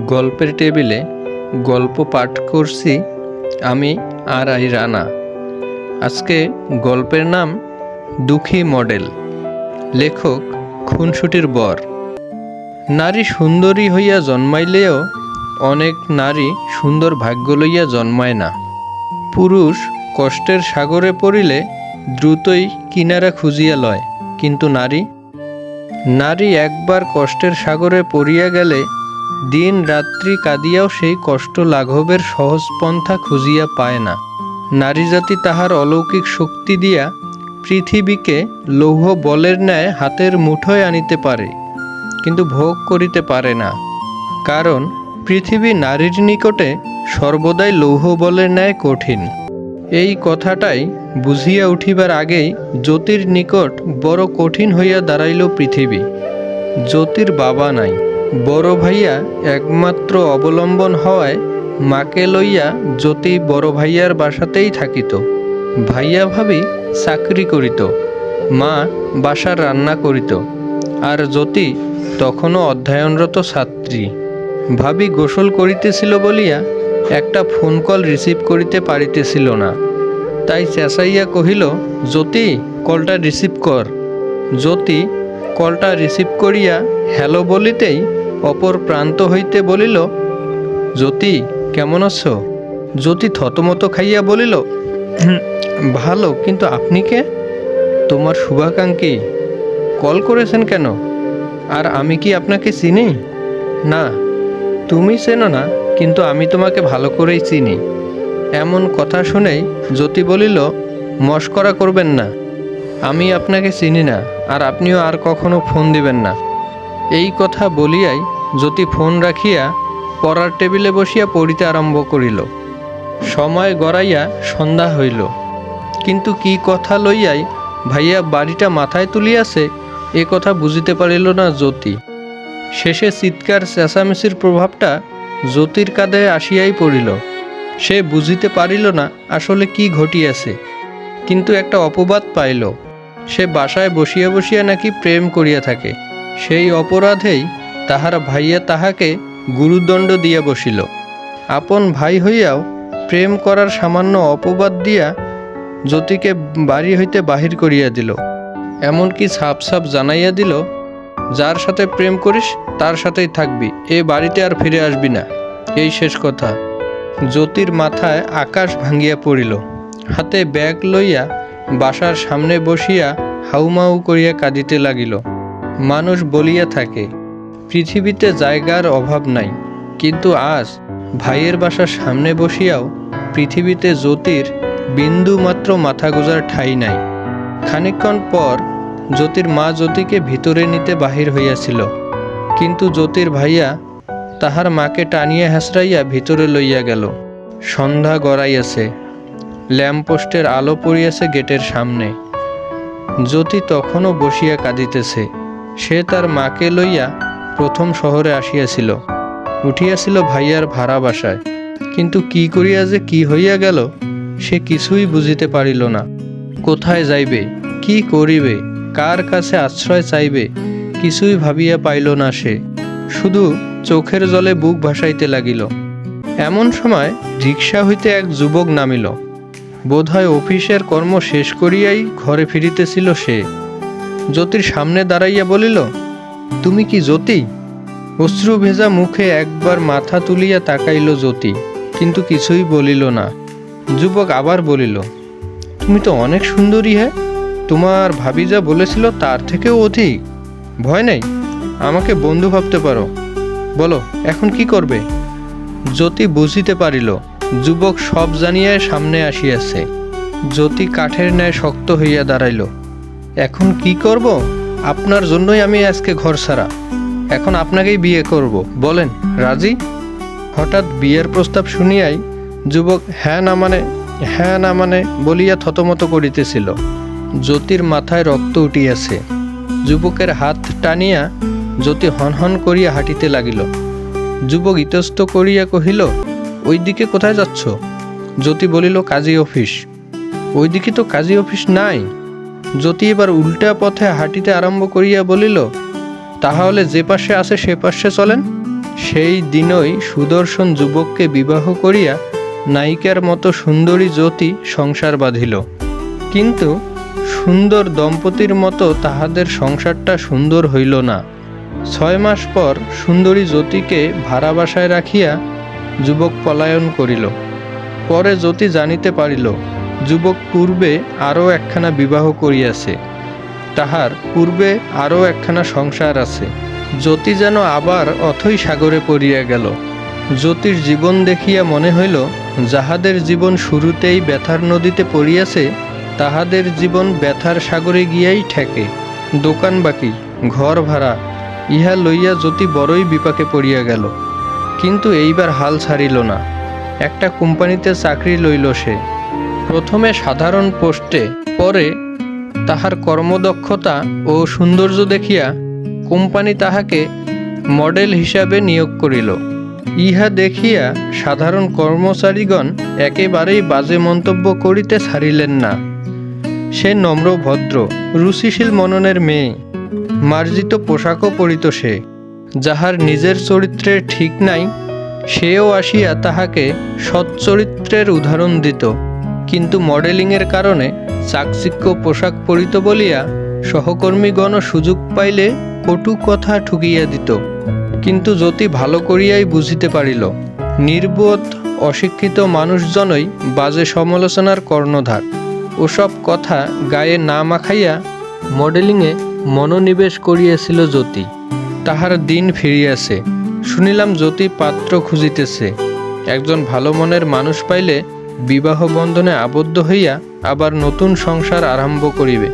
গল্পের টেবিলে গল্প পাঠ করছি আমি আর আই রানা। আজকে গল্পের নাম দুঃখী মডেল। লেখক খুনসুটির বর। নারী সুন্দরী হইয়া জন্মাইলেও অনেক নারী সুন্দর ভাগ্য লইয়া জন্মায় না। পুরুষ কষ্টের সাগরে পড়িলে দ্রুতই কিনারা খুঁজিয়া লয়, কিন্তু নারী একবার কষ্টের সাগরে পড়িয়া গেলে দিন রাত্রি কাঁদিয়াও সেই কষ্ট লাঘবের সহজ পন্থা খুঁজিয়া পায় না। নারী জাতি তাহার অলৌকিক শক্তি দিয়া পৃথিবীকে লৌহ বলের ন্যায় হাতের মুঠোয় আনিতে পারে, কিন্তু ভোগ করিতে পারে না। কারণ পৃথিবী নারীর নিকটে সর্বদাই লৌহ বলের ন্যায় কঠিন। এই কথাটাই বুঝিয়া উঠিবার আগেই জ্যোতির নিকট বড় কঠিন হইয়া দাঁড়াইল পৃথিবী। জ্যোতির বাবা নাই, বড় ভাইয়া একমাত্র অবলম্বন হওয়ায় মাকে লইয়া জ্যোতি বড় ভাইয়ার বাসাতেই থাকিত। ভাইয়া ভাবি চাকরি করিত, মা বাসার রান্না করিত, আর জ্যোতি তখনও অধ্যয়নরত ছাত্রী। ভাবি গোসল করিতেছিল বলিয়া একটা ফোন কল রিসিভ করিতে পারিতেছিল না। তাই চেঁচাইয়া কহিল, জ্যোতি, কলটা রিসিভ কর। জ্যোতি কলটা রিসিভ করিয়া হ্যালো বলিতেই অপর প্রান্ত হইতে বলিল, জ্যোতি কেমন আছো? জ্যোতি থতমত খাইয়া বলিল, ভালো, কিন্তু আপনি কে? তোমার শুভাকাঙ্ক্ষী। কল করেছেন কেন? আর আমি কি আপনাকে চিনি? না, তুমি চেনো না, কিন্তু আমি তোমাকে ভালো করেই চিনি। এমন কথা শুনেই জ্যোতি বলিল, মশকরা করবেন না, আমি আপনাকে চিনি না, আর আপনিও আর কখনো ফোন দিবেন না। এই কথা বলিয়াই জ্যোতি ফোন রাখিয়া পড়ার টেবিলে বসিয়া পড়িতে আরম্ভ করিল। সময় গড়াইয়া সন্ধ্যা হইল, কিন্তু কি কথা লইয়াই ভাইয়া বাড়িটা মাথায় তুলিয়াছে এ কথা বুঝিতে পারিল না জ্যোতি। শেষে চিৎকার চেঁচামেচির প্রভাবটা জ্যোতির কাঁধে আসিয়াই পড়িল। সে বুঝিতে পারিল না আসলে কি ঘটিয়াছে, কিন্তু একটা অপবাদ পাইল। সে বাসায় বসিয়া বসিয়া নাকি প্রেম করিয়া থাকে। সেই অপরাধেই তাহার ভাইয়া তাহাকে গুরুদণ্ড দিয়া বসিল। আপন ভাই হইয়াও প্রেম করার সামান্য অপবাদ দিয়া জ্যোতিকে বাড়ি হইতে বাহির করিয়া দিল। এমনকি সাপ সাপ জানাইয়া দিল, যার সাথে প্রেম করিস তার সাথেই থাকবি, এ বাড়িতে আর ফিরে আসবি না, এই শেষ কথা। জ্যোতির মাথায় আকাশ ভাঙ্গিয়া পড়িল। হাতে ব্যাগ লইয়া বাসার সামনে বসিয়া হাউমাউ করিয়া কাঁদিতে লাগিল। মানুষ বলিয়া থাকে পৃথিবীতে জায়গার অভাব নাই, কিন্তু আজ ভাইয়ের বাসার সামনে বসিয়াও পৃথিবীতে জ্যোতির বিন্দু মাত্র মাথা গোজার ঠাঁই নাই। খানিকক্ষণ পর জ্যোতির মা জ্যোতিকে ভিতরে নিতে বাহির হইয়াছিল, কিন্তু জ্যোতির ভাইয়া তাহার মাকে টানিয়া হেঁচড়াইয়া ভিতরে লইয়া গেল। সন্ধ্যা গড়াইয়াছে, ল্যাম্পপোস্টের আলো পড়িয়াছে গেটের সামনে। জ্যোতি তখনও বসিয়া কাঁদিতেছে। সে তার মাকে লইয়া প্রথম শহরে আসিয়াছিল, উঠিয়াছিল ভাইয়ার ভাড়া বাসায়, কিন্তু কি করিয়া যে কি হইয়া গেল সে কিছুই বুঝিতে পারিল না। কোথায় যাইবে, কি করিবে, কার কাছে আশ্রয় চাইবে, কিছুই ভাবিয়া পাইল না সে। শুধু চোখের জলে বুক ভাসাইতে লাগিল। এমন সময় রিক্সা হইতে এক যুবক নামিল। বোধহয় অফিসের কর্ম শেষ করিয়াই ঘরে ফিরিতেছিল সে। জ্যোতির সামনে দাঁড়াইয়া বলিল, তুমি কি জ্যোতি? অশ্রু ভেজা মুখে একবার মাথা তুলিয়া তাকাইল জ্যোতি, কিন্তু কিছুই বলিল না। যুবক আবার বলিল, তুমি তো অনেক সুন্দরী। হ্যাঁ, তোমার ভাবি যা বলেছিল তার থেকেও অধিক। ভয় নেই, আমাকে বন্ধু ভাবতে পারো। বলো এখন কি করবে? জ্যোতি বুঝিতে পারিল যুবক সব জানিয়া সামনে আসিয়াছে। জ্যোতি কাঠের ন্যায় শক্ত হইয়া দাঁড়াইল। এখন কি করব? আপনার জন্যই আমি আজকে ঘর ছাড়া। এখন আপনাকেই বিয়ে করব, বলেন রাজি? হঠাৎ বিয়ের প্রস্তাব শুনিয়াই যুবক হ্যাঁ না মানে বলিয়া থতমত করিতেছিল। জ্যোতির মাথায় রক্ত উঠিয়াছে। যুবকের হাত টানিয়া জ্যোতি হনহন করিয়া হাঁটিতে লাগিল। যুবক ইতস্ত করিয়া কহিল, ওই দিকে কোথায় যাচ্ছ? জ্যোতি বলিল, কাজী অফিস। ওই দিকে তো কাজী অফিস নাই। জ্যোতি এবার উল্টা পথে হাঁটিতে আরম্ভ করিয়া বলিল, তাহলে যে পাশে আছে সে পাশে চলেন। সেই দিনই সুদর্শন যুবককে বিবাহ করিয়া নায়িকার মতো সুন্দরী জ্যোতি সংসার বাঁধিল। কিন্তু সুন্দর দম্পতির মতো তাহাদের সংসারটা সুন্দর হইল না। 6 মাস পর সুন্দরী জ্যোতিকে ভাড়া বাসায় রাখিয়া যুবক পলায়ন করিল। পরে জ্যোতি জানিতে পারিল যুবক পূর্বে আরও একখানা বিবাহ করিয়াছে, তাহার পূর্বে আরও একখানা সংসার আছে। জ্যোতি যেন আবার অথই সাগরে পড়িয়া গেল। জ্যোতির জীবন দেখিয়া মনে হইল যাহাদের জীবন শুরুতেই ব্যথার নদীতে পড়িয়াছে তাহাদের জীবন ব্যথার সাগরে গিয়াই ঠেকে। দোকান বাকি, ঘর ভাড়া, ইহা লইয়া জ্যোতি বড়ই বিপাকে পড়িয়া গেল। কিন্তু এইবার হাল ছাড়িল না। একটা কোম্পানিতে চাকরি লইল সে। প্রথমে সাধারণ পোস্টে, পরে তাহার কর্মদক্ষতা ও সৌন্দর্য দেখিয়া কোম্পানি তাহাকে মডেল হিসাবে নিয়োগ করিল। ইহা দেখিয়া সাধারণ কর্মচারীগণ একেবারেই বাজে মন্তব্য করিতে ছাড়িলেন না। সে নম্র ভদ্র রুচিশীল মননের মেয়ে, মার্জিত পোশাকও পরিত সে। যাহার নিজের চরিত্রের ঠিক নাই সেও আসিয়া তাহাকে সচ্চরিত্রের উদাহরণ দিত। কিন্তু মডেলিংয়ের কারণে চাকচিক্য পোশাক পরিত বলিয়া সহকর্মীগণও সুযোগ পাইলে কটু কথা ঠুকিয়া দিত। কিন্তু জ্যোতি ভালো করিয়াই বুঝিতে পারিল নির্বোধ অশিক্ষিত মানুষজনই বাজে সমালোচনার কর্ণধার। ওসব কথা গায়ে না মাখাইয়া মডেলিংয়ে মনোনিবেশ করিয়াছিল জ্যোতি। তাহার দিন ফিরিয়াছে। শুনিলাম জ্যোতি পাত্র খুঁজিতেছে। একজন ভালো মনের মানুষ পাইলে বিবাহ বন্ধনে আবদ্ধ হইয়া আবার নতুন সংসার আরম্ভ করিবে।